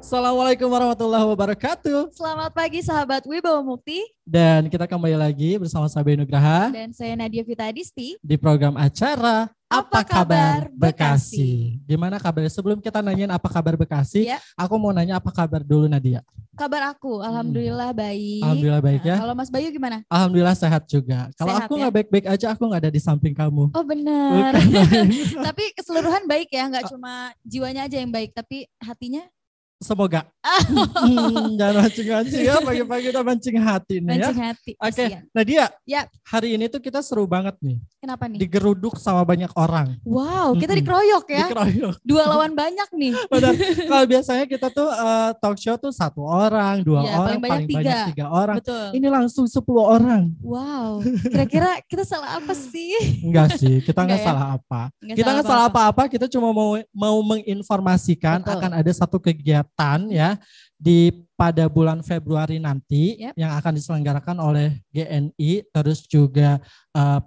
Assalamualaikum warahmatullahi wabarakatuh. Selamat pagi sahabat Wibawa Mukti. Dan kita kembali lagi bersama saya Bayu Nugraha Dan saya Nadia Fitadisti di program acara Apa Kabar Bekasi. Gimana kabarnya? Sebelum kita nanyain apa kabar Bekasi, Ya. aku mau nanya apa kabar dulu Nadia. Kabar aku, alhamdulillah baik. Alhamdulillah baik ya. Kalau Mas Bayu gimana? Alhamdulillah sehat juga. Kalau Sehat aku ya? nggak baik-baik aja, aku nggak ada di samping kamu. Oh benar. Bukan. Tapi keseluruhan baik ya, nggak cuma jiwanya aja yang baik, tapi hatinya Semoga. Jangan mancing-mancing ya, pagi-pagi kita mancing hati nih ya. mancing hati. Oke, Kasihan. Nadia. Ya. Hari ini tuh kita seru banget nih. Kenapa nih? Digeruduk sama banyak orang. Wow, kita dikeroyok ya. Dikeroyok. 2 lawan banyak nih. Benar. Kalau biasanya kita tuh talk show tuh 1 orang, 2 Ya, orang, paling banyak 3 orang. Betul. Ini langsung 10 orang. Wow, kira-kira kita salah apa sih? Enggak sih, kita Enggak nggak ya? salah apa. Nggak Kita nggak salah apa-apa. apa-apa, kita cuma mau menginformasikan Betul. akan ada satu kegiatan ya pada bulan Februari nanti Yep. yang akan diselenggarakan oleh GNI, terus juga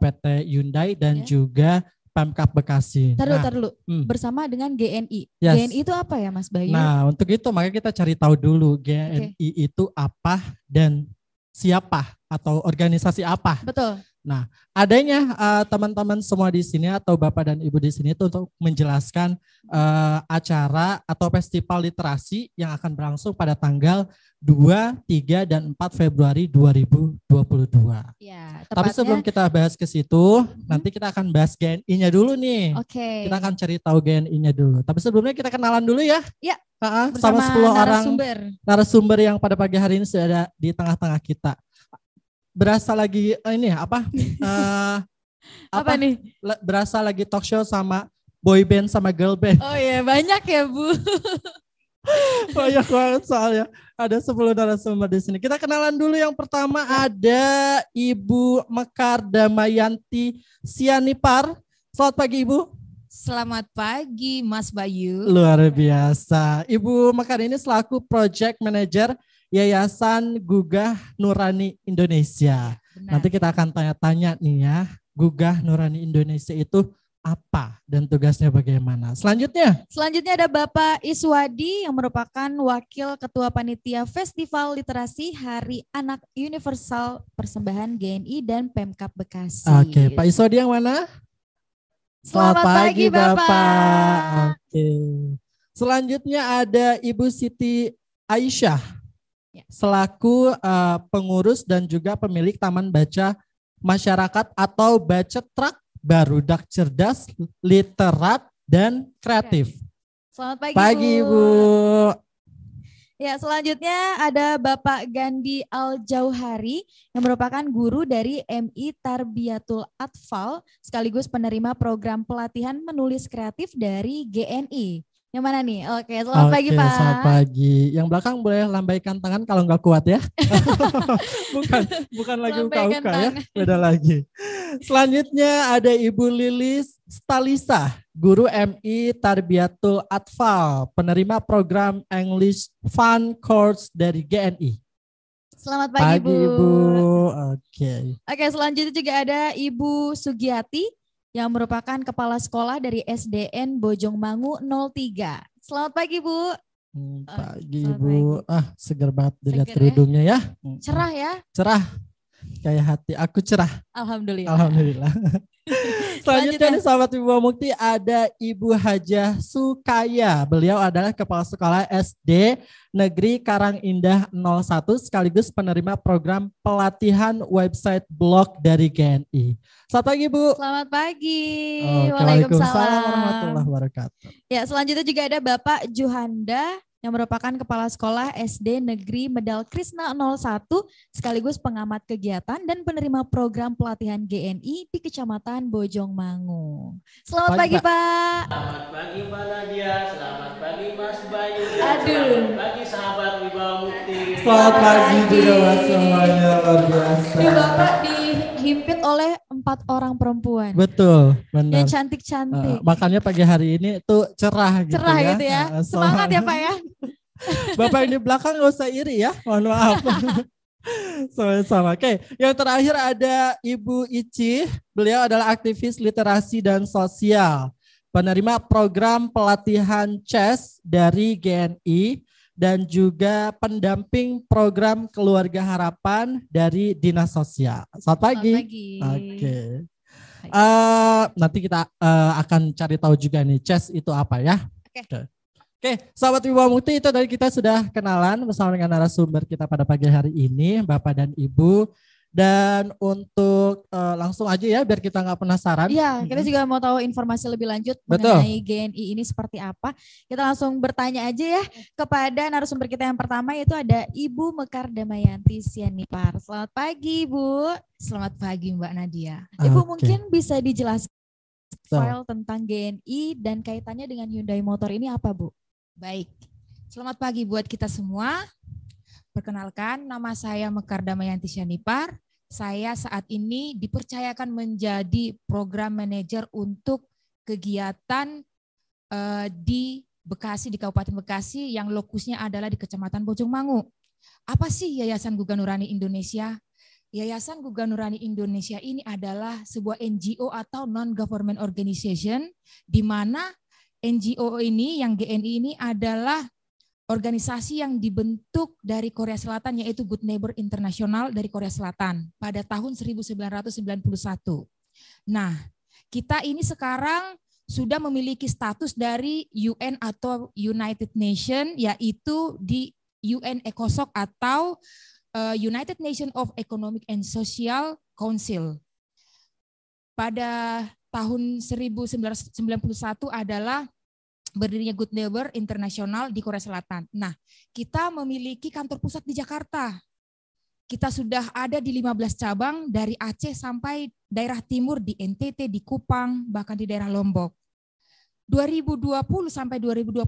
PT Hyundai dan Ya. juga Pemkab Bekasi. Tar dulu. hmm. Bersama dengan GNI. Yes. GNI itu apa ya Mas Bayu? Nah, untuk itu makanya kita cari tahu dulu GNI itu apa dan siapa atau organisasi apa. Betul. Nah, adanya teman-teman semua di sini atau Bapak dan Ibu di sini itu untuk menjelaskan acara atau festival literasi yang akan berlangsung pada tanggal 2, 3, dan 4 Februari 2022. Ya, Tapi sebelum kita bahas ke situ, nanti kita akan bahas GNI-nya dulu nih. Oke. Kita akan cari tahu GNI-nya dulu. Tapi sebelumnya kita kenalan dulu ya. Ya. Sama 10 orang narasumber yang pada pagi hari ini sudah ada di tengah-tengah kita. Berasa lagi ini apa? Apa nih? Berasa lagi talk show sama boy band sama girl band. Oh iya, banyak ya Bu. Banyak banget soalnya. Ada 10 narasumber di sini. Kita kenalan dulu. Yang pertama ada Ibu Mekar Damayanti Sianipar. Selamat pagi Ibu. Selamat pagi Mas Bayu. Luar biasa. Ibu Mekar ini selaku Project Manager Yayasan Gugah Nurani Indonesia. Benar. Nanti kita akan tanya-tanya nih ya, Gugah Nurani Indonesia itu apa dan tugasnya bagaimana. Selanjutnya ada Bapak Iswadi yang merupakan Wakil Ketua Panitia Festival Literasi Hari Anak Universal Persembahan GNI dan Pemkab Bekasi. Oke, Pak Iswadi yang mana? Selamat pagi Bapak. Oke. Selanjutnya ada Ibu Siti Aisyah. Ya. Selaku pengurus dan juga pemilik Taman Baca Masyarakat atau Bacetrak Barudak Cerdas, Literat, dan Kreatif. Selamat Pagi Ibu. Ya, selanjutnya ada Bapak Gandhi Al-Jauhari yang merupakan guru dari MI Tarbiyatul Atfal sekaligus penerima program pelatihan menulis kreatif dari GNI. Yang mana nih? Oke, selamat pagi Pak. Selamat pagi. Yang belakang boleh lambaikan tangan kalau nggak kuat ya. bukan lagi uka-uka ya, beda lagi. Selanjutnya ada Ibu Lilis Stalisa, guru MI Tarbiyatul Atfal, penerima program English Fun Course dari GNI. Selamat pagi Ibu. Oke, selanjutnya juga ada Ibu Sugiyati yang merupakan kepala sekolah dari SDN Bojongmangu 03. Selamat pagi Bu. Pagi selamat Ibu. Seger banget dilihat Seger kerudungnya ya. Cerah ya? Cerah. Kayak hati aku cerah. Alhamdulillah. Selanjutnya nih sahabat Ibu Mukti ada Ibu Hajah Sukaya. Beliau adalah kepala sekolah SD Negeri Karangindah 01 sekaligus penerima program pelatihan website blog dari GNI. Selamat pagi Bu. Selamat pagi. Waalaikumsalam warahmatullahi wabarakatuh. Ya, selanjutnya juga ada Bapak Juhanda yang merupakan Kepala Sekolah SD Negeri Medal Krisna 01 sekaligus pengamat kegiatan dan penerima program pelatihan GNI di Kecamatan Bojongmangu. Selamat pagi Pak. Selamat pagi Mbak Nadia, selamat pagi Mas Bayu, selamat pagi sahabat Wibawa Mukti. Selamat pagi juga semuanya, luar biasa. Ini Bapak dihimpit oleh 4 orang perempuan. Betul, benar. Yang cantik-cantik. Makanya pagi hari ini tuh cerah gitu cerah ya. Gitu ya. Semangat ya Pak ya. Bapak yang di belakang gak usah iri ya, mohon maaf. Sama-sama. Oke, yang terakhir ada Ibu Ici. Beliau adalah aktivis literasi dan sosial, penerima program pelatihan CES dari GNI dan juga pendamping program Keluarga Harapan dari Dinas Sosial. Selamat pagi. Selamat pagi. Oke. Nanti kita akan cari tahu juga nih CES itu apa ya. Oke, sahabat Wibawa Mukti, itu dari kita sudah kenalan bersama dengan narasumber kita pada pagi hari ini, Bapak dan Ibu. Dan untuk langsung aja ya biar kita nggak penasaran. Iya, kita juga mau tahu informasi lebih lanjut mengenai GNI ini seperti apa. Kita langsung bertanya aja ya kepada narasumber kita yang pertama, yaitu ada Ibu Mekar Damayanti Sianipar. Selamat pagi, Bu. Selamat pagi Mbak Nadia. Ibu mungkin bisa dijelaskan file tentang GNI dan kaitannya dengan Hyundai Motor ini apa, Bu? Baik, selamat pagi buat kita semua. Perkenalkan, nama saya Mekar Damayanti Sianipar. Saya saat ini dipercayakan menjadi program manajer untuk kegiatan di Bekasi, di Kabupaten Bekasi yang lokusnya adalah di Kecamatan Bojongmangu. Apa sih Yayasan Guga Nurani Indonesia? Yayasan Guga Nurani Indonesia ini adalah sebuah NGO atau non-government organization, di mana NGO ini, yang GNI ini adalah organisasi yang dibentuk dari Korea Selatan, yaitu Good Neighbor International dari Korea Selatan pada tahun 1991. Nah, kita ini sekarang sudah memiliki status dari UN atau United Nation, yaitu di UN ECOSOC atau United Nations of Economic and Social Council. Pada tahun 1991 adalah berdirinya Good Neighbor International di Korea Selatan. Nah, kita memiliki kantor pusat di Jakarta. Kita sudah ada di 15 cabang dari Aceh sampai daerah timur di NTT, di Kupang, bahkan di daerah Lombok. 2020 sampai 2021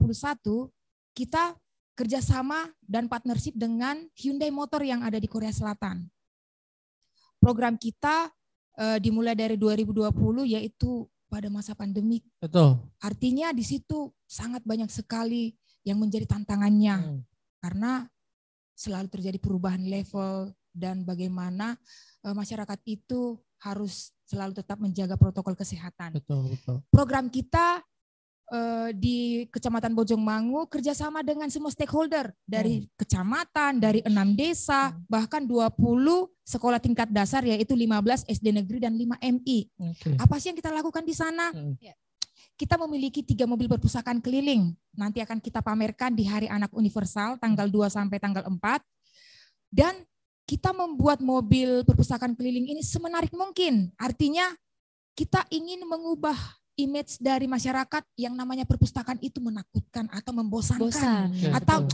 kita kerjasama dan partnership dengan Hyundai Motor yang ada di Korea Selatan. Program kita dimulai dari 2020, yaitu pada masa pandemi. Betul. Artinya di situ sangat banyak sekali yang menjadi tantangannya karena selalu terjadi perubahan level dan bagaimana masyarakat itu harus selalu tetap menjaga protokol kesehatan. Betul, betul. Program kita di Kecamatan Bojongmangu kerjasama dengan semua stakeholder dari kecamatan, dari 6 desa, bahkan 20 sekolah tingkat dasar, yaitu 15 SD negeri dan 5 MI. Apa sih yang kita lakukan di sana? Kita memiliki 3 mobil perpustakaan keliling. Nanti akan kita pamerkan di Hari Anak Universal tanggal 2 sampai tanggal 4. Dan kita membuat mobil perpustakaan keliling ini semenarik mungkin. Artinya kita ingin mengubah image dari masyarakat yang namanya perpustakaan itu menakutkan atau membosankan. Atau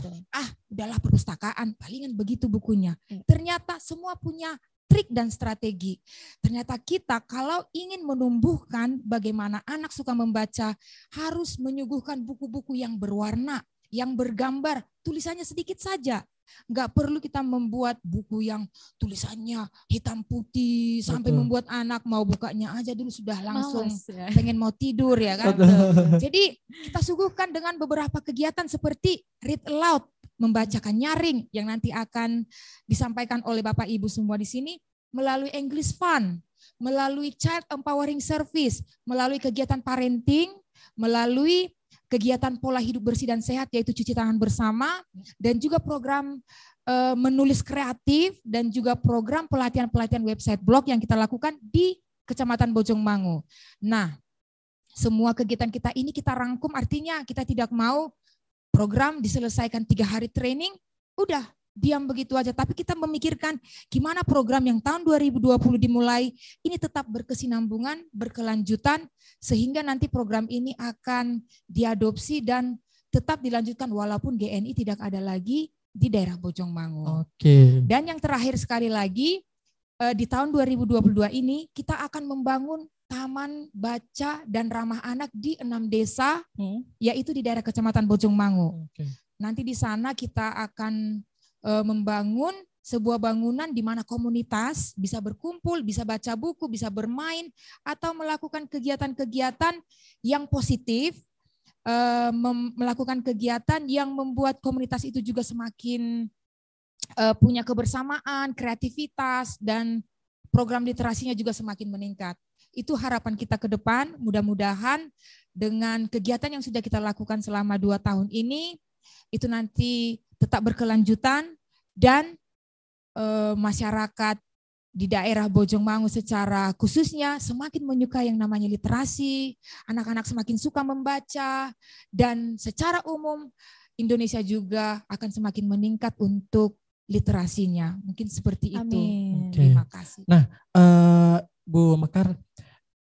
udahlah perpustakaan, palingan begitu bukunya. Ternyata semua punya trik dan strategi. Ternyata kita kalau ingin menumbuhkan bagaimana anak suka membaca, harus menyuguhkan buku-buku yang berwarna, yang bergambar, tulisannya sedikit saja. Nggak perlu kita membuat buku yang tulisannya hitam putih sampai membuat anak mau bukanya aja dulu sudah langsung pengen mau tidur ya kan. Jadi kita suguhkan dengan beberapa kegiatan seperti read aloud, membacakan nyaring yang nanti akan disampaikan oleh Bapak Ibu semua di sini, melalui English Fun, melalui Child Empowering Service, melalui kegiatan parenting, melalui kegiatan pola hidup bersih dan sehat yaitu cuci tangan bersama, dan juga program menulis kreatif, dan juga program pelatihan-pelatihan website blog yang kita lakukan di Kecamatan Bojongmangu. Nah, semua kegiatan kita ini kita rangkum, artinya kita tidak mau program diselesaikan 3 hari training, udah diam begitu aja, tapi kita memikirkan gimana program yang tahun 2020 dimulai ini tetap berkesinambungan, berkelanjutan, sehingga nanti program ini akan diadopsi dan tetap dilanjutkan walaupun GNI tidak ada lagi di daerah Bojongmangu. Dan yang terakhir sekali lagi, di tahun 2022 ini kita akan membangun taman baca dan ramah anak di 6 desa, yaitu di daerah Kecamatan Bojongmangu. Nanti di sana kita akan membangun sebuah bangunan di mana komunitas bisa berkumpul, bisa baca buku, bisa bermain, atau melakukan kegiatan-kegiatan yang positif, melakukan kegiatan yang membuat komunitas itu juga semakin punya kebersamaan, kreativitas, dan program literasinya juga semakin meningkat. Itu harapan kita ke depan, mudah-mudahan dengan kegiatan yang sudah kita lakukan selama 2 tahun ini, itu nanti tetap berkelanjutan dan masyarakat di daerah Bojongmangu secara khususnya semakin menyukai yang namanya literasi, anak-anak semakin suka membaca, dan secara umum Indonesia juga akan semakin meningkat untuk literasinya. Mungkin seperti itu. Amin. Terima kasih. Nah, Bu Mekar,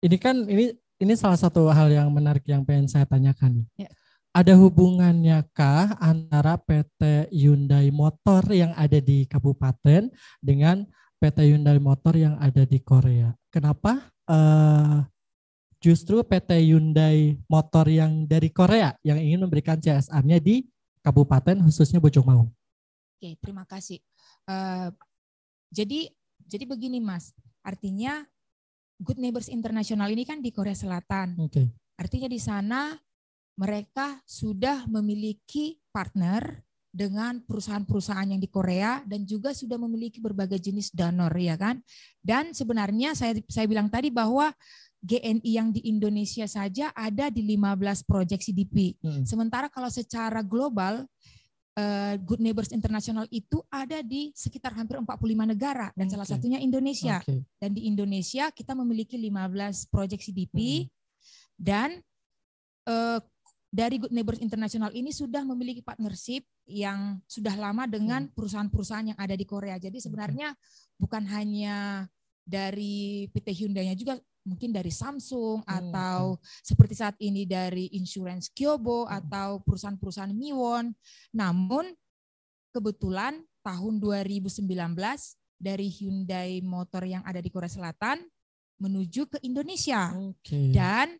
ini salah satu hal yang menarik yang pengen saya tanyakan. Ya. Ada hubungannya kah antara PT Hyundai Motor yang ada di kabupaten dengan PT Hyundai Motor yang ada di Korea? Kenapa justru PT Hyundai Motor yang dari Korea yang ingin memberikan CSR-nya di kabupaten khususnya Bojongmangu? Oke, terima kasih. Jadi begini Mas, artinya Good Neighbors International ini kan di Korea Selatan. Oke. Artinya di sana mereka sudah memiliki partner dengan perusahaan-perusahaan yang di Korea dan juga sudah memiliki berbagai jenis donor, ya kan. Dan sebenarnya saya bilang tadi bahwa GNI yang di Indonesia saja ada di 15 proyek CDP. Sementara kalau secara global Good Neighbors International itu ada di sekitar hampir 45 negara dan salah satunya Indonesia. Dan di Indonesia kita memiliki 15 proyek CDP dan dari Good Neighbors International ini sudah memiliki partnership yang sudah lama dengan perusahaan-perusahaan yang ada di Korea. Jadi sebenarnya bukan hanya dari PT Hyundai-nya juga, mungkin dari Samsung atau seperti saat ini dari Insurance Kyobo atau perusahaan-perusahaan Miwon. Namun kebetulan tahun 2019 dari Hyundai Motor yang ada di Korea Selatan menuju ke Indonesia. Dan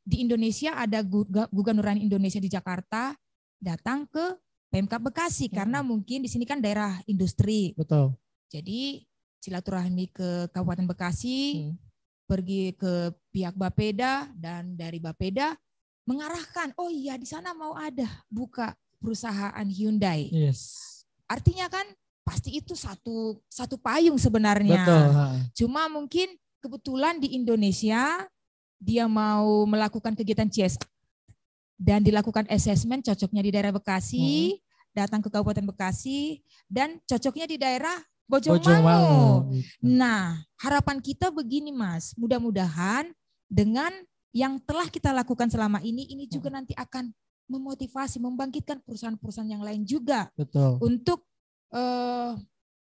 di Indonesia ada Gubernur Indonesia di Jakarta datang ke Pemkab Bekasi karena mungkin di sini kan daerah industri. Betul. Jadi silaturahmi ke Kabupaten Bekasi, pergi ke pihak Bapeda dan dari Bapeda mengarahkan, oh iya di sana mau ada buka perusahaan Hyundai. Yes. Artinya kan pasti itu satu payung sebenarnya. Betul. Cuma mungkin kebetulan di Indonesia dia mau melakukan kegiatan CSR dan dilakukan assessment cocoknya di daerah Bekasi, datang ke Kabupaten Bekasi, dan cocoknya di daerah Bojongmangu. Nah, harapan kita begini Mas, mudah-mudahan dengan yang telah kita lakukan selama ini juga nanti akan memotivasi, membangkitkan perusahaan-perusahaan yang lain juga. Betul. Untuk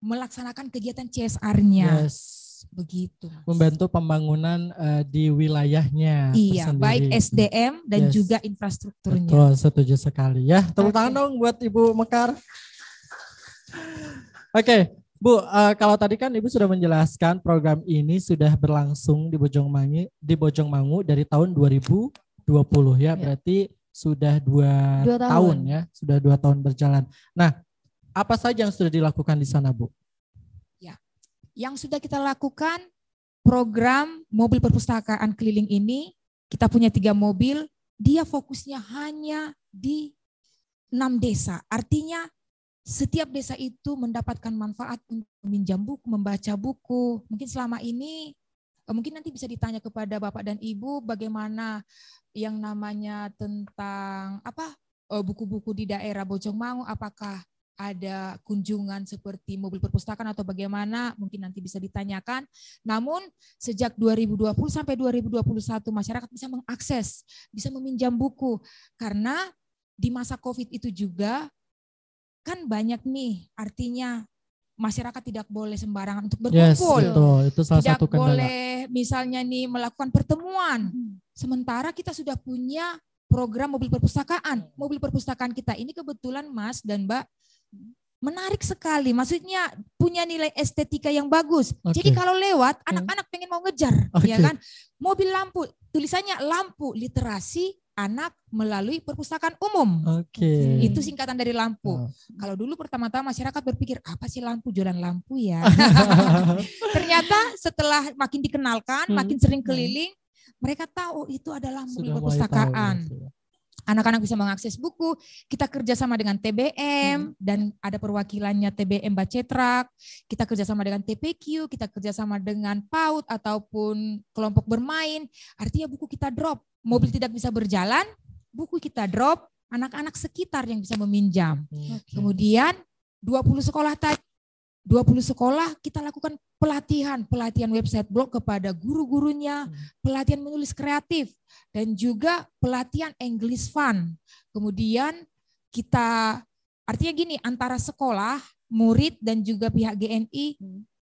melaksanakan kegiatan CSR-nya. Yes. Begitu. Membantu pembangunan di wilayahnya. Iya, tersendiri. baik SDM dan juga infrastrukturnya. Betul, setuju sekali ya. Tepuk tangan dong buat Ibu Mekar. Oke, Bu, kalau tadi kan Ibu sudah menjelaskan program ini sudah berlangsung di Bojongmangu dari tahun 2020 ya, berarti sudah dua tahun ya, sudah 2 tahun berjalan. Nah, apa saja yang sudah dilakukan di sana, Bu? Yang sudah kita lakukan program mobil perpustakaan keliling ini, kita punya 3 mobil, dia fokusnya hanya di 6 desa. Artinya setiap desa itu mendapatkan manfaat untuk meminjam buku, membaca buku. Mungkin selama ini, mungkin nanti bisa ditanya kepada Bapak dan Ibu bagaimana yang namanya tentang buku-buku di daerah Bojongmangu, apakah ada kunjungan seperti mobil perpustakaan atau bagaimana, mungkin nanti bisa ditanyakan. Namun sejak 2020 sampai 2021 masyarakat bisa mengakses, bisa meminjam buku. Karena di masa COVID itu juga kan banyak nih, artinya masyarakat tidak boleh sembarangan untuk berkumpul. Yes, betul. Itu salah tidak satu kendala. boleh misalnya nih melakukan pertemuan. Sementara kita sudah punya program mobil perpustakaan. Mobil perpustakaan kita ini kebetulan Mas dan Mbak menarik sekali, maksudnya punya nilai estetika yang bagus. Jadi kalau lewat anak-anak pengen mau ngejar, ya kan? Mobil lampu, tulisannya lampu literasi anak melalui perpustakaan umum. Itu singkatan dari lampu. Kalau dulu pertama-tama masyarakat berpikir apa sih lampu, jualan lampu ya. Ternyata setelah makin dikenalkan, makin sering keliling, mereka tahu itu adalah mobil perpustakaan. Anak-anak bisa mengakses buku, kita kerjasama dengan TBM dan ada perwakilannya TBM Bacetrak, kita kerjasama dengan TPQ, kita kerjasama dengan PAUD ataupun kelompok bermain, artinya buku kita drop, mobil tidak bisa berjalan, buku kita drop, anak-anak sekitar yang bisa meminjam. Oke. Kemudian 20 sekolah tadi, 20 sekolah kita lakukan pelatihan website blog kepada guru-gurunya, pelatihan menulis kreatif, dan juga pelatihan English Fun. Kemudian kita, artinya gini, antara sekolah, murid, dan juga pihak GNI,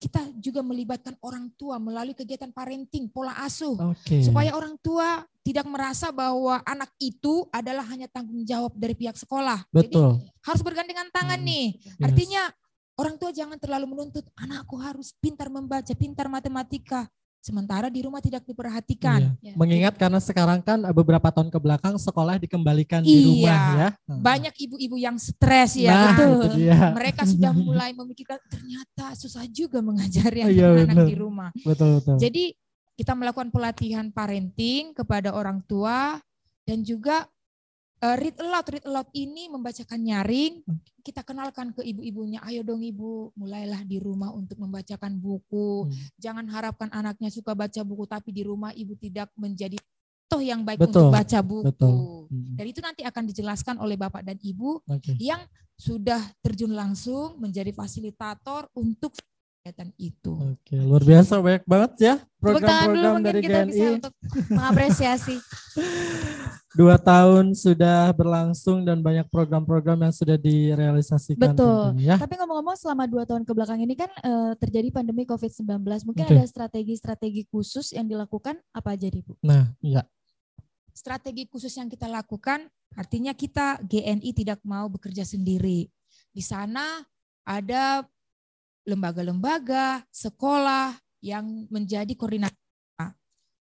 kita juga melibatkan orang tua melalui kegiatan parenting, pola asuh. Oke. Supaya orang tua tidak merasa bahwa anak itu adalah hanya tanggung jawab dari pihak sekolah. Betul. Jadi harus bergandengan tangan nih. Yes. Artinya orang tua jangan terlalu menuntut anakku harus pintar membaca, pintar matematika. Sementara di rumah tidak diperhatikan. Iya. Mengingat karena sekarang kan beberapa tahun ke belakang sekolah dikembalikan di rumah ya. Banyak ibu-ibu yang stres ya. Nah, Betul. itu dia. Mereka sudah mulai memikirkan ternyata susah juga mengajari Iya, anak-anak di rumah. Betul. Jadi kita melakukan pelatihan parenting kepada orang tua dan juga read aloud ini membacakan nyaring. Kita kenalkan ke ibu-ibunya, ayo dong ibu, mulailah di rumah untuk membacakan buku. Jangan harapkan anaknya suka baca buku, tapi di rumah ibu tidak menjadi toh yang baik untuk baca buku. Betul. Dan itu nanti akan dijelaskan oleh bapak dan ibu yang sudah terjun langsung menjadi fasilitator untuk kegiatan itu. Oke, luar biasa, banyak banget ya program-program mungkin dari kita GNI. bisa untuk mengapresiasi. 2 tahun sudah berlangsung dan banyak program-program yang sudah direalisasikan. Betul. Tentunya, ya. Tapi ngomong-ngomong selama 2 tahun ke belakang ini kan terjadi pandemi COVID-19. Mungkin Oke. ada strategi-strategi khusus yang dilakukan apa aja nih Bu? Nah, iya. Strategi khusus yang kita lakukan, artinya kita GNI tidak mau bekerja sendiri. Di sana ada lembaga-lembaga, sekolah yang menjadi koordinator.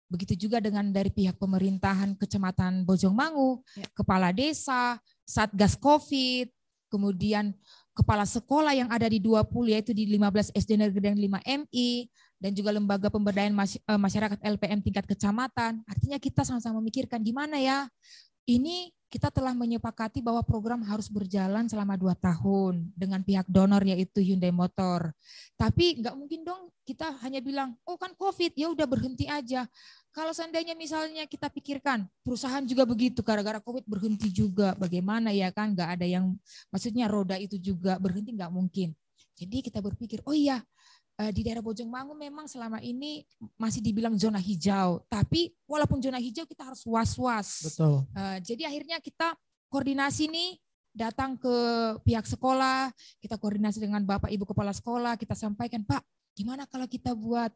Begitu juga dengan dari pihak pemerintahan Kecamatan Bojongmangu, kepala desa, Satgas Covid, kemudian kepala sekolah yang ada di 20 yaitu di 15 SD negeri dan 5 MI, dan juga lembaga pemberdayaan masyarakat LPM tingkat kecamatan. Artinya kita sama-sama memikirkan di mana ya. Ini kita telah menyepakati bahwa program harus berjalan selama 2 tahun dengan pihak donor yaitu Hyundai Motor. Tapi nggak mungkin dong kita hanya bilang, oh kan COVID, ya udah berhenti aja. Kalau seandainya misalnya kita pikirkan perusahaan juga begitu, gara-gara COVID berhenti juga, bagaimana ya kan? Nggak ada yang, maksudnya roda itu juga berhenti, nggak mungkin. Jadi kita berpikir, oh iya, di daerah Bojongmangu memang selama ini masih dibilang zona hijau, tapi walaupun zona hijau kita harus was-was. Betul. Jadi akhirnya kita koordinasi nih, datang ke pihak sekolah, kita koordinasi dengan Bapak Ibu Kepala Sekolah, kita sampaikan, Pak, gimana kalau kita buat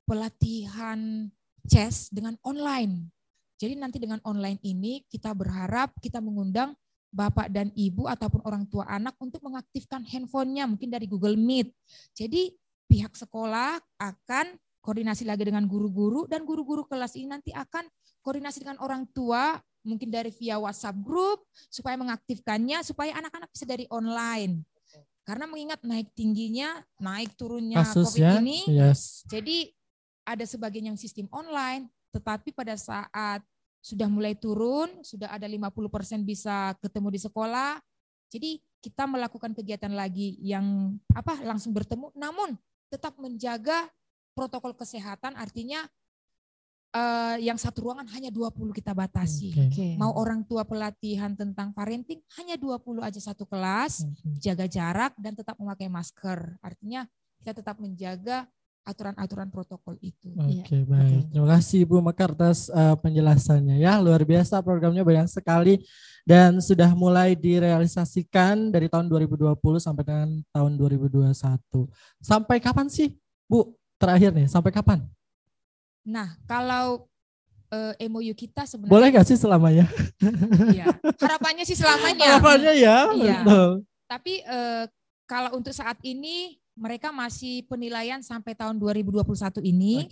pelatihan chess dengan online. Jadi nanti dengan online ini kita berharap kita mengundang Bapak dan Ibu ataupun orang tua anak untuk mengaktifkan handphonenya mungkin dari Google Meet. Jadi pihak sekolah akan koordinasi lagi dengan guru-guru dan guru-guru kelas ini nanti akan koordinasi dengan orang tua mungkin dari via WhatsApp group supaya mengaktifkannya supaya anak-anak bisa dari online. Karena mengingat naik tingginya, naik turunnya Kasusnya, COVID ini, jadi ada sebagian yang sistem online, tetapi pada saat sudah mulai turun, sudah ada 50% bisa ketemu di sekolah, jadi kita melakukan kegiatan lagi yang langsung bertemu, namun tetap menjaga protokol kesehatan, artinya yang satu ruangan hanya 20 kita batasi. Mau orang tua pelatihan tentang parenting hanya 20 aja satu kelas, jaga jarak dan tetap memakai masker. Artinya kita tetap menjaga aturan-aturan protokol itu. Oke, baik. Terima kasih Ibu Mekar atas penjelasannya ya. Luar biasa, programnya banyak sekali dan sudah mulai direalisasikan dari tahun 2020 sampai dengan tahun 2021. Sampai kapan sih Bu? Terakhir nih, sampai kapan? Nah, kalau MOU kita sebenarnya boleh nggak sih selamanya? Iya. Harapannya sih selamanya. Harapannya ya. Iya. Betul. Tapi kalau untuk saat ini mereka masih penilaian sampai tahun 2021 ini.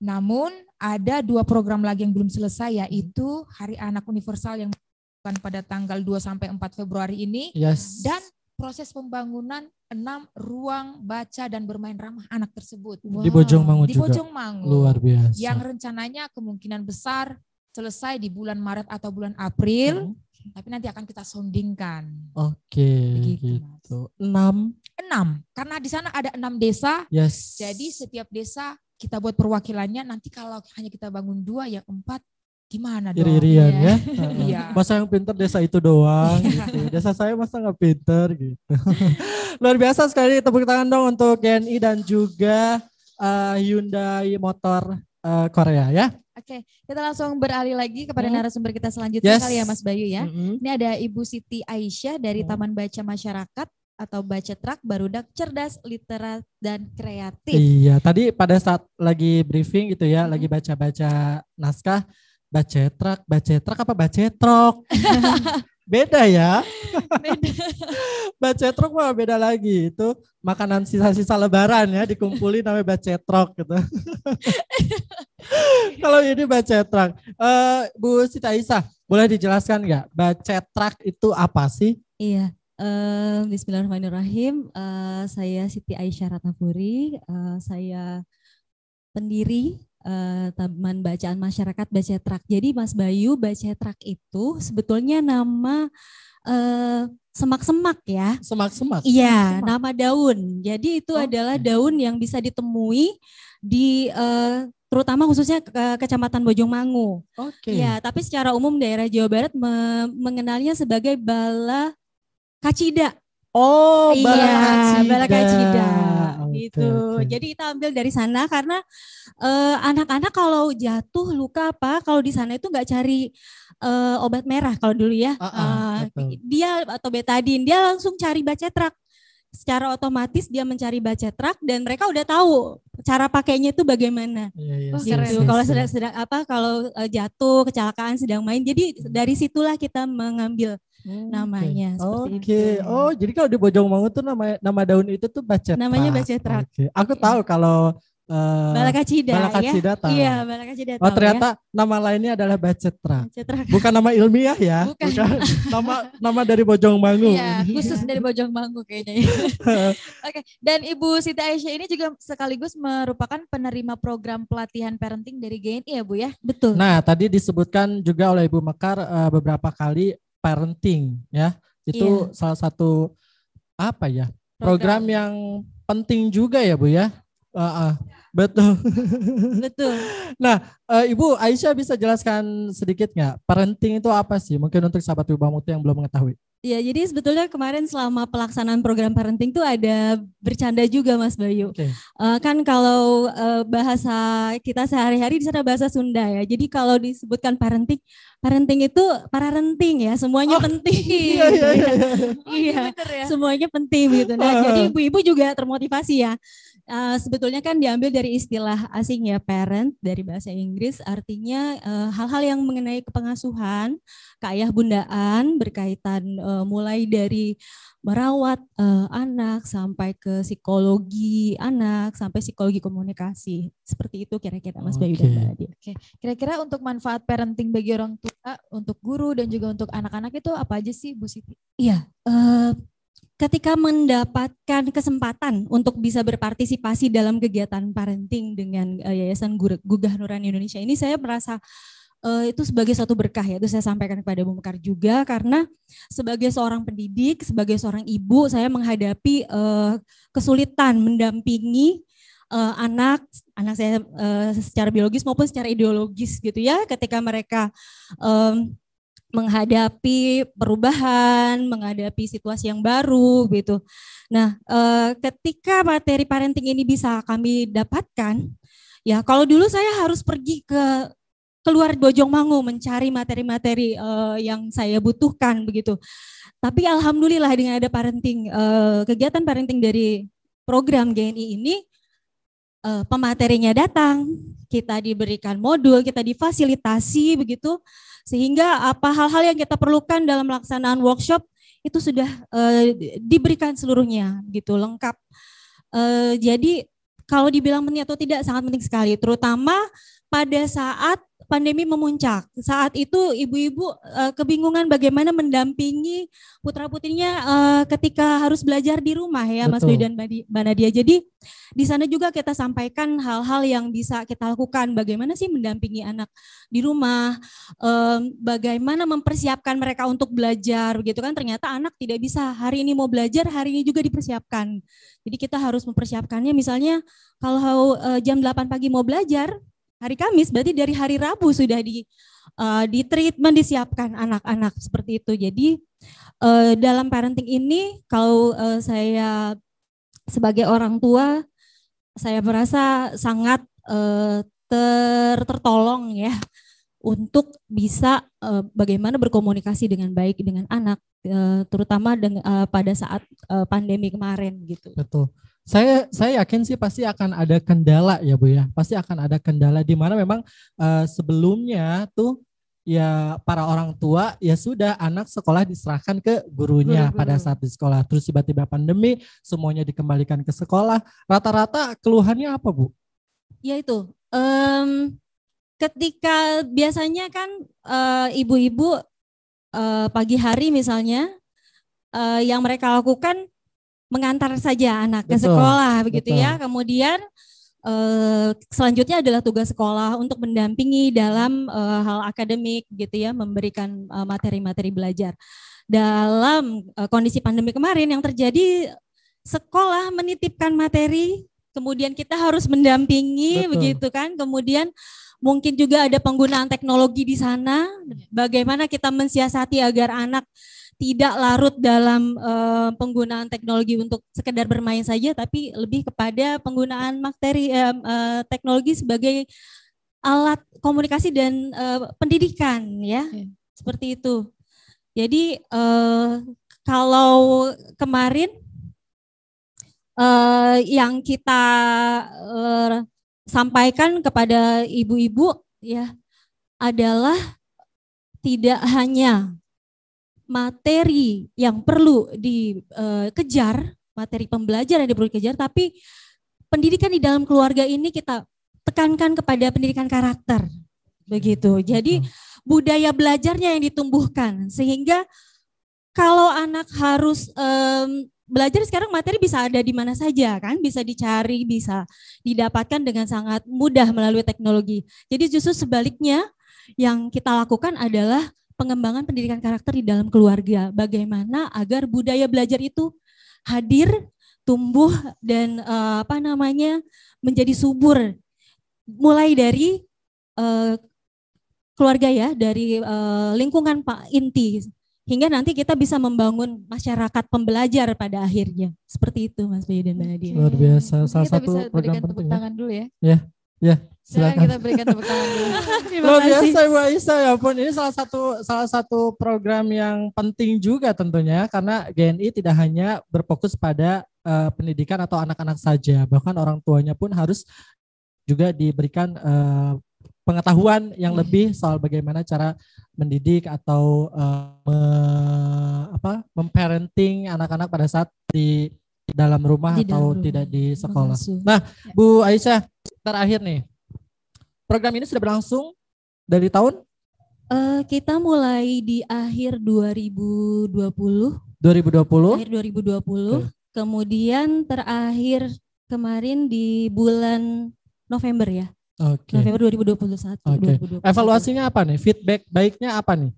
Namun ada 2 program lagi yang belum selesai, yaitu Hari Anak Universal yang dilakukan pada tanggal 2 sampai 4 Februari ini. Dan proses pembangunan 6 ruang baca dan bermain ramah anak tersebut. Di Bojongmangu juga. Di Bojongmangu. Luar biasa. Yang rencananya kemungkinan besar selesai di bulan Maret atau bulan April. Tapi nanti akan kita soundingkan. Oke, gitu. 6. Karena di sana ada 6 desa. Jadi setiap desa kita buat perwakilannya. Nanti kalau hanya kita bangun 2, yang 4 gimana dong? Iri-irian ya. Iya. Masa yang pinter desa itu doang gitu. Desa saya masa nggak pinter gitu. Luar biasa sekali, tepuk tangan dong untuk GNI dan juga Hyundai Motor Korea ya. Oke, kita langsung beralih lagi kepada narasumber kita selanjutnya kali ya Mas Bayu ya. Ini ada Ibu Siti Aisyah dari Taman Baca Masyarakat atau Baca Truk, barudak, cerdas, literat, dan kreatif. Iya, tadi pada saat lagi briefing gitu ya, lagi baca-baca naskah, bacetruk apa bacetrok? Beda ya. Beda. Bacetrok mah beda lagi. Itu makanan sisa-sisa lebaran ya, dikumpulin namanya bacetrok gitu. Kalau ini bacetruk. Bu Siti Aisyah, boleh dijelaskan nggak bacetruk itu apa sih? Iya. Bismillahirrahmanirrahim. Saya Siti Aisyah Ratnapuri. Saya pendiri Taman Bacaan Masyarakat Baca Truk. Jadi Mas Bayu, Baca Truk itu sebetulnya nama semak-semak ya. Semak-semak. Iya, nama daun. Jadi itu adalah daun yang bisa ditemui di terutama khususnya Kecamatan Bojongmangu. Oke. Ya, tapi secara umum daerah Jawa Barat mengenalnya sebagai bala kacida. Oh, iya, bala kacida. Gitu. Okay. Jadi kita ambil dari sana karena anak-anak kalau jatuh luka apa, kalau di sana itu nggak cari obat merah kalau dulu ya. Dia atau betadin, dia langsung cari bacetruk. Secara otomatis dia mencari bacetruk dan mereka udah tahu cara pakainya itu bagaimana. Iya, gitu. Kalau sedang kalau jatuh, kecelakaan, sedang main. Jadi dari situlah kita mengambil namanya. Oke. Oh, jadi kalau di Bojongmangu tuh nama daun itu tuh bacetruk. Namanya bacetruk. Okay. Aku tahu kalau bala kacida ya. Tahu. Iya, bala kacida. Oh, ternyata nama lainnya adalah bacetruk. Bacetruk. Bukan nama ilmiah ya. Bukan. nama dari Bojongmangu. Iya, khusus dari Bojongmangu kayaknya. Oke, dan Ibu Siti Aisyah ini juga sekaligus merupakan penerima program pelatihan parenting dari GNI ya Bu ya? Betul. Nah, tadi disebutkan juga oleh Ibu Mekar beberapa kali parenting ya. Itu salah satu apa ya? Program yang penting juga ya Bu ya. Betul. Betul. Nah, Ibu Aisyah bisa jelaskan sedikit nggak parenting itu apa sih? Mungkin untuk sahabat Ibu Mukti yang belum mengetahui. Ya, jadi sebetulnya kemarin selama pelaksanaan program parenting tuh ada bercanda juga Mas Bayu. Okay. Kan kalau bahasa kita sehari-hari di sana bahasa Sunda ya. Jadi kalau disebutkan parenting itu parenting ya, semuanya penting. Iya. Semuanya penting gitu. Nah, jadi ibu-ibu juga termotivasi ya. Sebetulnya kan diambil dari istilah asing ya, parent dari bahasa Inggris, artinya hal-hal yang mengenai kepengasuhan, keayah bundaan berkaitan mulai dari merawat anak sampai ke psikologi anak sampai psikologi komunikasi. Seperti itu kira-kira Mas Bayu dan Mbak Nadia. Oke. Kira-kira untuk manfaat parenting bagi orang tua, untuk guru dan juga untuk anak-anak itu apa aja sih Bu Siti? Iya, ketika mendapatkan kesempatan untuk bisa berpartisipasi dalam kegiatan parenting dengan Yayasan Gugah Nurani Indonesia ini, saya merasa itu sebagai suatu berkah ya. Itu saya sampaikan kepada Bu Mekar juga, karena sebagai seorang pendidik, sebagai seorang ibu, saya menghadapi kesulitan mendampingi anak saya secara biologis maupun secara ideologis gitu ya, ketika mereka menghadapi perubahan, menghadapi situasi yang baru gitu. Nah, ketika materi parenting ini bisa kami dapatkan, ya kalau dulu saya harus pergi keluar Bojongmangu mencari materi-materi yang saya butuhkan begitu. Tapi alhamdulillah dengan ada parenting, kegiatan parenting dari program GNI ini, pematerinya datang, kita diberikan modul, kita difasilitasi begitu. Sehingga apa hal-hal yang kita perlukan dalam pelaksanaan workshop itu sudah diberikan seluruhnya gitu, lengkap. Jadi kalau dibilang penting atau tidak, sangat penting sekali, terutama pada saat pandemi memuncak. Saat itu ibu-ibu kebingungan bagaimana mendampingi putra-putrinya ketika harus belajar di rumah ya. Betul. Mas Bayu dan Mbak Nadia. Jadi di sana juga kita sampaikan hal-hal yang bisa kita lakukan. Bagaimana sih mendampingi anak di rumah, bagaimana mempersiapkan mereka untuk belajar begitu kan. Ternyata anak tidak bisa hari ini mau belajar, hari ini juga dipersiapkan. Jadi kita harus mempersiapkannya, misalnya kalau jam 8 pagi mau belajar, hari Kamis, berarti dari hari Rabu sudah di treatment, disiapkan anak-anak seperti itu. Jadi dalam parenting ini kalau saya sebagai orang tua, saya merasa sangat tertolong ya untuk bisa bagaimana berkomunikasi dengan baik dengan anak, terutama pada saat pandemi kemarin gitu. Betul. Saya yakin sih pasti akan ada kendala ya Bu ya. Pasti akan ada kendala di mana memang sebelumnya tuh ya para orang tua ya sudah anak sekolah diserahkan ke gurunya pada saat di sekolah. Terus tiba-tiba pandemi semuanya dikembalikan ke sekolah. Rata-rata keluhannya apa Bu? Ya itu. Ketika biasanya kan ibu-ibu pagi hari misalnya yang mereka lakukan mengantar saja anak ke sekolah begitu ya. Kemudian selanjutnya adalah tugas sekolah untuk mendampingi dalam hal akademik gitu ya, memberikan materi-materi belajar. Dalam kondisi pandemi kemarin yang terjadi, sekolah menitipkan materi, kemudian kita harus mendampingi begitu kan. Kemudian mungkin juga ada penggunaan teknologi di sana, bagaimana kita mensiasati agar anak tidak larut dalam penggunaan teknologi untuk sekedar bermain saja, tapi lebih kepada penggunaan materi teknologi sebagai alat komunikasi dan pendidikan ya, seperti itu. Jadi kalau kemarin yang kita sampaikan kepada ibu-ibu ya adalah tidak hanya materi yang perlu dikejar, materi pembelajaran yang perlu dikejar, tapi pendidikan di dalam keluarga ini kita tekankan kepada pendidikan karakter, begitu. Jadi budaya belajarnya yang ditumbuhkan, sehingga kalau anak harus belajar sekarang materi bisa ada di mana saja kan, bisa dicari, bisa didapatkan dengan sangat mudah melalui teknologi. Jadi justru sebaliknya yang kita lakukan adalah pengembangan pendidikan karakter di dalam keluarga. Bagaimana agar budaya belajar itu hadir, tumbuh dan menjadi subur. Mulai dari keluarga ya, dari lingkungan inti, hingga nanti kita bisa membangun masyarakat pembelajar pada akhirnya. Seperti itu Mas Bayu dan Mbak Nadia. Luar biasa, salah kita satu bisa program berikan tepuk penting tangan dulu ya. Ya, silakan. Kita berikan tepuk tangan dulu. Luar biasa Ibu Aisyah, ya ampun, ini salah satu program yang penting juga tentunya, karena GNI tidak hanya berfokus pada pendidikan atau anak-anak saja, bahkan orang tuanya pun harus juga diberikan pengetahuan yang lebih soal bagaimana cara mendidik atau memparenting anak-anak pada saat di dalam rumah atau tidak di sekolah. Nah, Bu Aisyah, terakhir nih, program ini sudah berlangsung dari tahun? Kita mulai di akhir 2020. 2020? Akhir 2020. Kemudian terakhir kemarin di bulan November ya. November 2021. Oke. Evaluasinya apa nih? Feedback baiknya apa nih?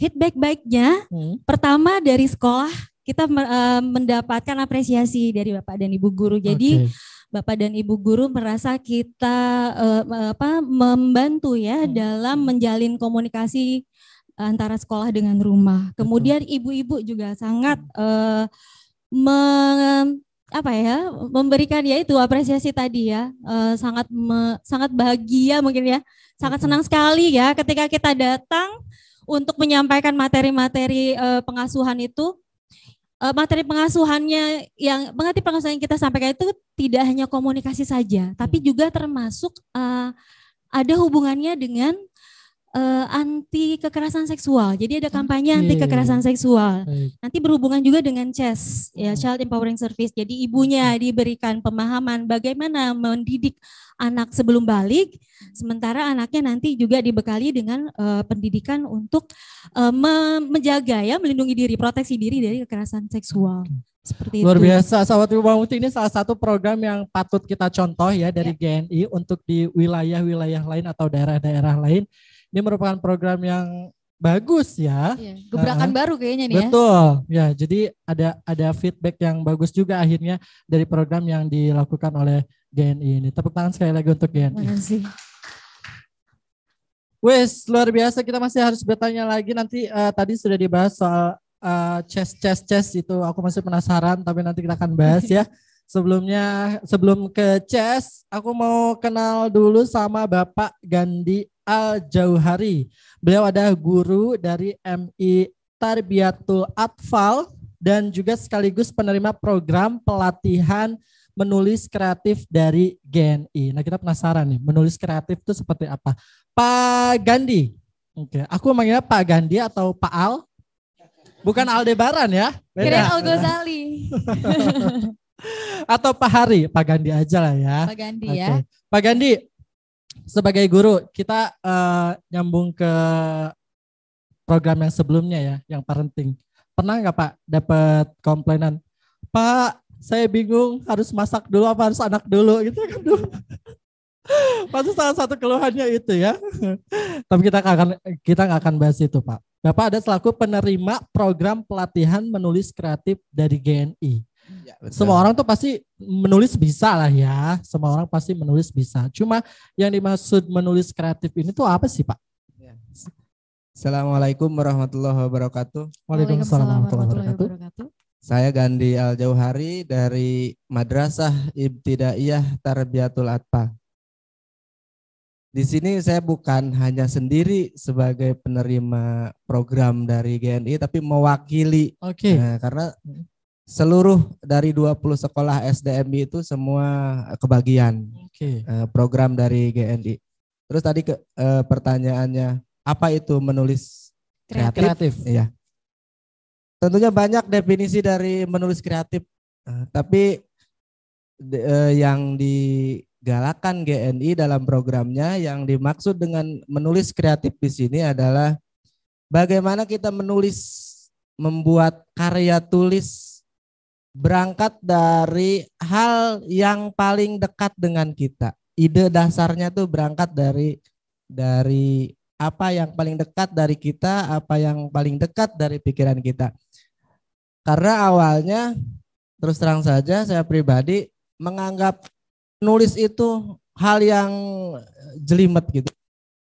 Feedback baiknya, pertama dari sekolah kita mendapatkan apresiasi dari Bapak dan Ibu guru. Jadi Bapak dan Ibu guru merasa kita membantu ya dalam menjalin komunikasi antara sekolah dengan rumah. Kemudian ibu-ibu juga sangat memberikan ya itu apresiasi tadi ya, sangat bahagia mungkin ya, sangat senang sekali ya ketika kita datang untuk menyampaikan materi-materi pengasuhan itu. Materi pengasuhannya yang kita sampaikan itu tidak hanya komunikasi saja, tapi juga termasuk ada hubungannya dengan anti kekerasan seksual. Jadi ada kampanye anti kekerasan seksual. Nanti berhubungan juga dengan CES, ya, Child Empowering Service. Jadi ibunya diberikan pemahaman bagaimana mendidik anak sebelum balik, sementara anaknya nanti juga dibekali dengan pendidikan untuk menjaga ya, melindungi diri, proteksi diri dari kekerasan seksual. Seperti luar itu. biasa, Sahabat Ibu Mukti, ini salah satu program yang patut kita contoh ya dari GNI untuk di wilayah-wilayah lain atau daerah-daerah lain. Ini merupakan program yang bagus ya. Gebrakan baru kayaknya nih ya. Betul. Ya, jadi ada feedback yang bagus juga akhirnya dari program yang dilakukan oleh GNI ini. Tepuk tangan sekali lagi untuk GNI. Terima kasih. Wes, luar biasa. Kita masih harus bertanya lagi nanti. Tadi sudah dibahas soal chess itu. Aku masih penasaran, tapi nanti kita akan bahas ya. Sebelum ke chess, aku mau kenal dulu sama Bapak Gandhi Al-Jauhari. Beliau ada guru dari MI Tarbiyatul Atfal dan juga sekaligus penerima program pelatihan menulis kreatif dari GNI. Nah, kita penasaran nih, menulis kreatif itu seperti apa? Pak Gandhi. Oke, aku manggilnya Pak Gandhi atau Pak Al? Bukan Aldebaran ya? Kirain Al-Ghazali. Atau Pak Hari, Pak Gandhi aja lah ya. Pak Gandhi ya. Pak Gandhi, sebagai guru, kita nyambung ke program yang sebelumnya ya, yang parenting. Pernah nggak Pak dapat komplainan? Pak, saya bingung harus masak dulu apa harus anak dulu gitu kan dulu. Pasti salah satu keluhannya itu ya. Tapi kita nggak akan bahas itu Pak. Bapak ada selaku penerima program pelatihan menulis kreatif dari GNI. Ya, semua orang tuh pasti menulis bisa lah ya. Semua orang pasti menulis bisa. Cuma yang dimaksud menulis kreatif ini tuh apa sih Pak? Assalamualaikum warahmatullahi wabarakatuh. Waalaikumsalam warahmatullahi wabarakatuh. Saya Gandhi Al-Jauhari dari Madrasah Ibtidaiyah Tarbiyatul Atfal. Di sini saya bukan hanya sendiri sebagai penerima program dari GNI, tapi mewakili. Oke. Nah, karena seluruh dari 20 sekolah SDMI itu semua kebagian program dari GNI. Terus tadi pertanyaannya, apa itu menulis kreatif? Iya. Tentunya banyak definisi dari menulis kreatif, tapi yang digalakan GNI dalam programnya yang dimaksud dengan menulis kreatif di sini adalah bagaimana kita membuat karya tulis berangkat dari hal yang paling dekat dengan kita. Ide dasarnya tuh berangkat dari apa yang paling dekat dari kita, apa yang paling dekat dari pikiran kita. Karena awalnya terus terang saja saya pribadi menganggap nulis itu hal yang jelimet gitu.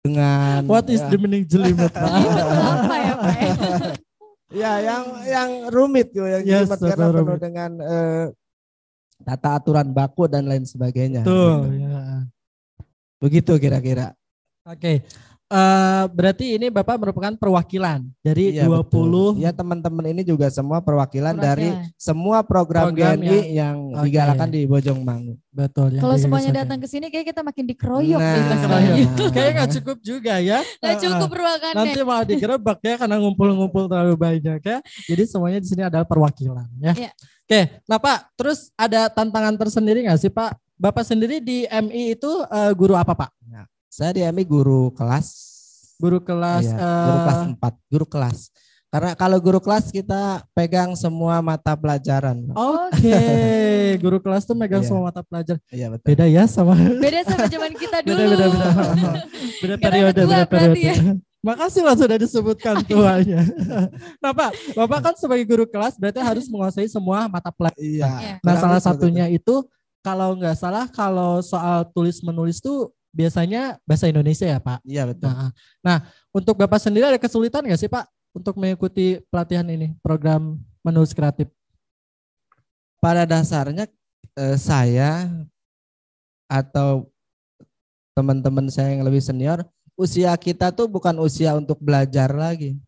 Dengan what is the meaning jelimet? Apa ya Pak? Ya yang rumit gitu, yang jelimet karena penuh dengan tata aturan baku dan lain sebagainya. Tuh, gitu. Ya. Begitu kira-kira. Oke. Berarti ini Bapak merupakan perwakilan dari 20. Betul. Ya, teman-teman ini juga semua perwakilan dari semua program GNI yang digalakan di Bojongmangu. Betul. Kalau semuanya datang ke sini kayak kita makin dikeroyok. Kayaknya nggak cukup juga ya. Nggak cukup ruangannya. Nanti malah digerebek ya karena ngumpul-ngumpul terlalu banyak ya. Jadi semuanya di sini adalah perwakilan ya. Oke, nah Pak, terus ada tantangan tersendiri nggak sih Pak? Bapak sendiri di MI itu guru apa Pak? Nah, saya di MI guru kelas. Guru kelas. Guru kelas 4, guru kelas. Karena kalau guru kelas kita pegang semua mata pelajaran. Oke, guru kelas tuh megang semua mata pelajaran. Iya betul. Beda ya sama. Beda sama zaman kita dulu. Beda periode. Ya. Makasih lah sudah disebutkan tuanya. Nah Pak, Bapak kan sebagai guru kelas berarti harus menguasai semua mata pelajaran. Iya. Nah salah satunya itu kalau nggak salah kalau soal tulis menulis tuh biasanya bahasa Indonesia ya Pak? Iya betul. Nah untuk Bapak sendiri ada kesulitan nggak sih Pak untuk mengikuti pelatihan ini, program menulis kreatif? Pada dasarnya saya atau teman-teman saya yang lebih senior, usia kita tuh bukan usia untuk belajar lagi.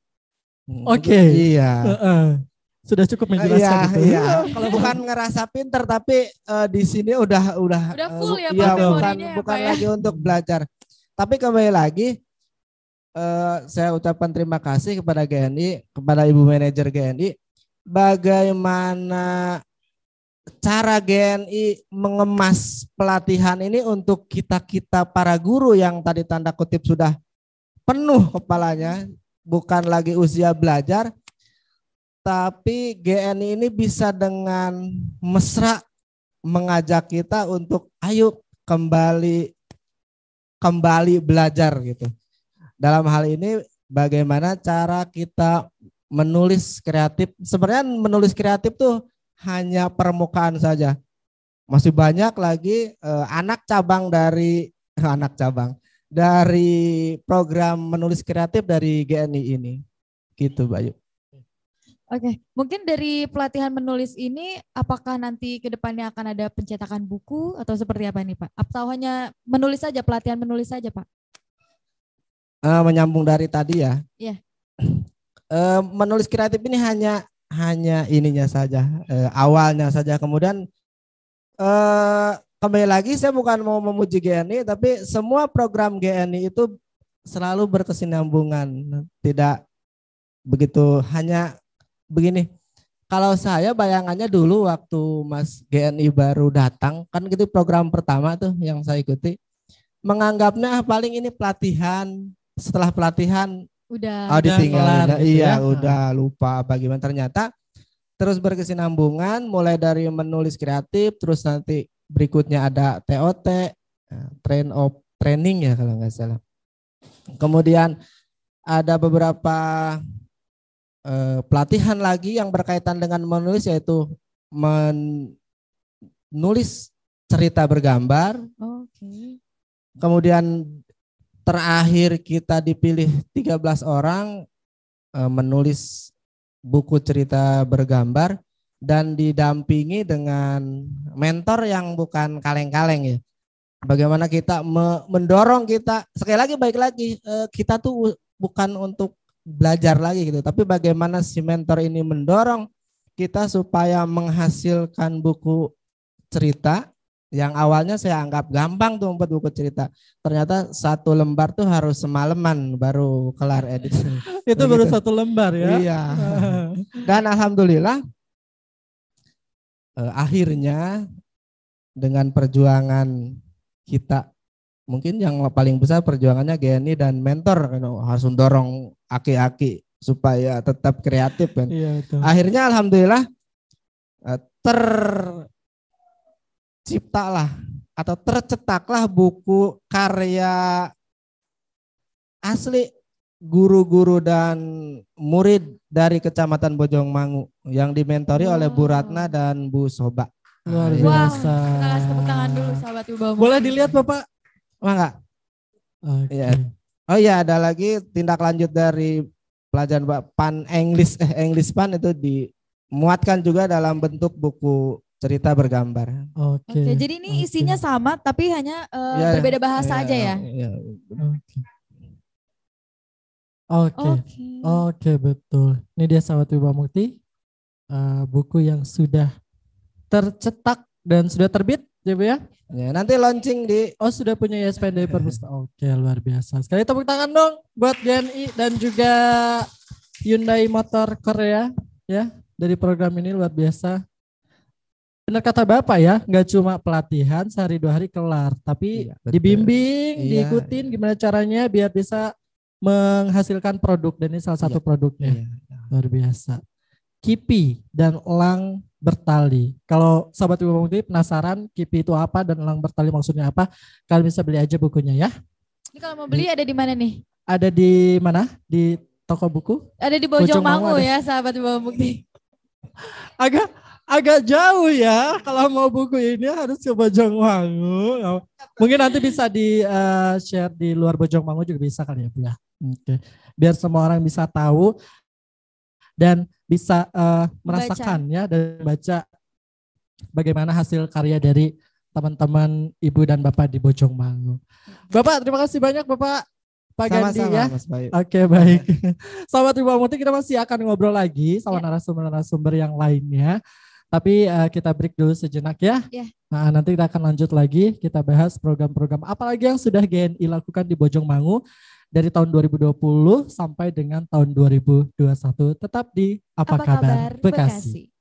Oke. Iya. Sudah cukup menjelaskan itu. Iya. Kalau bukan ngerasa pinter tapi di sini udah full ya Pak. Iya, bukan ya? lagi untuk belajar. Tapi kembali lagi saya ucapkan terima kasih kepada GNI, kepada Ibu Manajer GNI, bagaimana cara GNI mengemas pelatihan ini untuk kita para guru yang tadi tanda kutip sudah penuh kepalanya, bukan lagi usia belajar. Tapi GNI ini bisa dengan mesra mengajak kita untuk ayo kembali belajar gitu. Dalam hal ini bagaimana cara kita menulis kreatif. Sebenarnya menulis kreatif tuh hanya permukaan saja. Masih banyak lagi anak cabang dari program menulis kreatif dari GNI ini. Gitu, Bayu. Oke, mungkin dari pelatihan menulis ini apakah nanti ke depannya akan ada pencetakan buku atau seperti apa nih Pak? Atau hanya menulis saja, pelatihan menulis saja Pak? Menyambung dari tadi ya. Iya. Menulis kreatif ini hanya ininya saja, awalnya saja. Kemudian kembali lagi saya bukan mau memuji GNI, tapi semua program GNI itu selalu berkesinambungan, tidak begitu hanya begini. Kalau saya bayangannya dulu waktu Mas GNI baru datang, kan gitu program pertama tuh yang saya ikuti, menganggapnya paling ini pelatihan, setelah pelatihan udah ditinggalin, gitu iya ya. udah lupa bagaimana. Ternyata terus berkesinambungan, mulai dari menulis kreatif, terus nanti berikutnya ada TOT, training ya kalau nggak salah. Kemudian ada beberapa pelatihan lagi yang berkaitan dengan menulis, yaitu menulis cerita bergambar. Oke. Kemudian terakhir kita dipilih 13 orang menulis buku cerita bergambar dan didampingi dengan mentor yang bukan kaleng-kaleng ya. Bagaimana kita mendorong kita, sekali lagi baik lagi, kita tuh bukan untuk belajar lagi gitu, tapi bagaimana si mentor ini mendorong kita supaya menghasilkan buku cerita yang awalnya saya anggap gampang tuh membuat buku cerita. Ternyata 1 lembar tuh harus semalaman baru kelar edit. Itu baru 1 lembar ya. Iya. Dan alhamdulillah akhirnya dengan perjuangan kita, mungkin yang paling besar perjuangannya GNI dan mentor harus mendorong aki-aki supaya tetap kreatif kan. Iya, betul. Akhirnya alhamdulillah terciptalah atau tercetaklah buku karya asli guru-guru dan murid dari Kecamatan Bojongmangu yang dimentori oleh Bu Ratna dan Bu Soba. Luar Wow, biasa. kita kasih tepuk tangan dulu sahabat Wibawa Mukti. Boleh dilihat Bapak? Enggak? Oke. Iya. Oh iya, ada lagi tindak lanjut dari pelajaran Pan English Pan itu dimuatkan juga dalam bentuk buku cerita bergambar. Oke. Oke, jadi ini isinya sama tapi hanya Ya, berbeda bahasa aja ya. Iya. Oke. Oke, betul. Ini dia sahabat Wibawa Mukti, buku yang sudah tercetak dan sudah terbit, ya Bu ya? Ya, nanti launching di sudah punya ISBN dari perpustakaan. Oke, luar biasa. Sekali tepuk tangan dong buat GNI dan juga Hyundai Motor Korea ya, dari program ini luar biasa. Benar kata Bapak ya, nggak cuma pelatihan sehari 2 hari kelar, tapi Iya, betul. dibimbing, Iya. diikutin gimana caranya biar bisa menghasilkan produk, dan ini salah satu produknya. Iya. Luar biasa. Kipi dan elang bertali. Kalau sahabat Wibawa Mukti penasaran kipi itu apa dan elang bertali maksudnya apa, kalian bisa beli aja bukunya ya. Ini kalau mau beli ada di mana nih? Ada di mana? Di toko buku? Ada di Bojongmangu Bojongmangu ya sahabat Wibawa Mukti. Agak jauh ya, kalau mau buku ini harus ke Bojongmangu. Mungkin nanti bisa di share di luar Bojongmangu juga bisa kali ya Bu ya. Oke. Biar semua orang bisa tahu dan bisa merasakan ya dan baca bagaimana hasil karya dari teman-teman Ibu dan Bapak di Bojongmangu. Bapak, terima kasih banyak Bapak Pak Gandhi ya. Mas Bayu. Oke, baik. Sahabat Wibawa Mukti, kita masih akan ngobrol lagi sama narasumber-narasumber yang lainnya. Tapi kita break dulu sejenak ya. Nah, nanti kita akan lanjut lagi, kita bahas program-program apa lagi yang sudah GNI lakukan di Bojongmangu dari tahun 2020 sampai dengan tahun 2021. Tetap di Apa Kabar Bekasi.